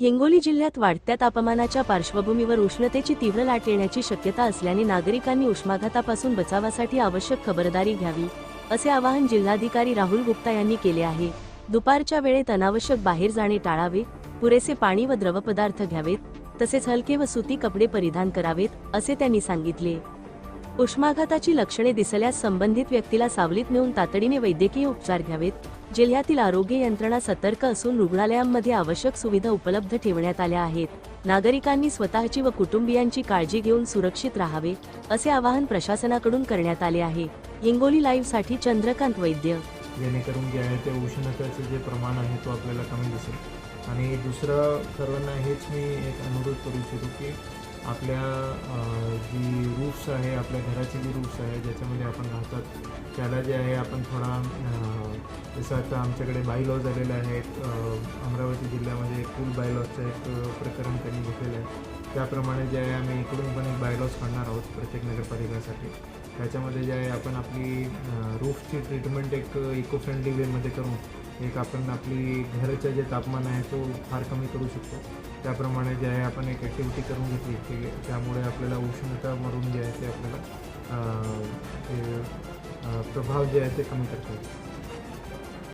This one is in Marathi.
हिंगोली जिल्ह्यात वाढत्या तापमानाच्या पार्श्वभूमीवर उष्णतेची तीव्र लाट येण्याची शक्यता असल्याने नागरिकांनी उष्माघातापासून बचावासाठी आवश्यक खबरदारी घ्यावी, असे आवाहन जिल्हाधिकारी राहुल गुप्ता यांनी केले आहे। दुपारच्या वेळेत अनावश्यक बाहेर जाणे टाळावे, पुरेसे पाणी व द्रवपदार्थ घ्यावेत, तसेच हलके व सुती कपडे परिधान करावेत, असे त्यांनी सांगितले। उष्माघाताची लक्षणे दिसल्यास संबंधित व्यक्तीला सावलीत नेऊन तातडीने वैद्यकीय उपचार घ्यावेत। जिल्ह्यातील आरोग्य यंत्रणा सतर्क असून रुग्णालयांमध्ये आवश्यक सुविधा उपलब्ध ठेवण्यात आल्या आहेत। नागरिकांनी स्वतःची व कुटुंबियांची काळजी घेऊन सुरक्षित राहावे, असे आवाहन प्रशासनाकडून करण्यात आले आहे। हिंगोली लाईव्ह साठी चंद्रकांत वैद्य। जेणेकरून जे आहे ते उष्णतेचे जे प्रमाण आहे तो आपल्याला कमी दिसेल। आणि दुसरं सर्वांना हेच मी एक अनुरोध करू इच्छितो की आपल्या जी रूफ्स आहे, आपल्या घराची जी रूफ्स आहे ज्याच्यामध्ये आपण राहतात, त्याला जे आहे आपण थोडा जसं आता आमच्याकडे बाय लॉज आलेले आहेत, अमरावती जिल्ह्यामध्ये कूल बाय लॉजचं एक प्रकरण त्यांनी घेतलेलं आहे। त्याप्रमाणे जे आहे आम्ही इकडून पण एक बाय लॉज काढणार आहोत प्रत्येक नगरपालिकासाठी। त्याच्यामध्ये जे आहे आपण आपली रूफची ट्रीटमेंट एक इको फ्रेंडली वेमध्ये करून एक आपण आपली घराचं जे तापमान आहे तो फार कमी करू शकतो। त्याप्रमाणे जे आहे आपण एक ॲक्टिव्हिटी करून घेतली की त्यामुळे आपल्याला उष्णतामधून जे आहे ते आपल्याला प्रभाव जे आहे ते कमी करता येईल।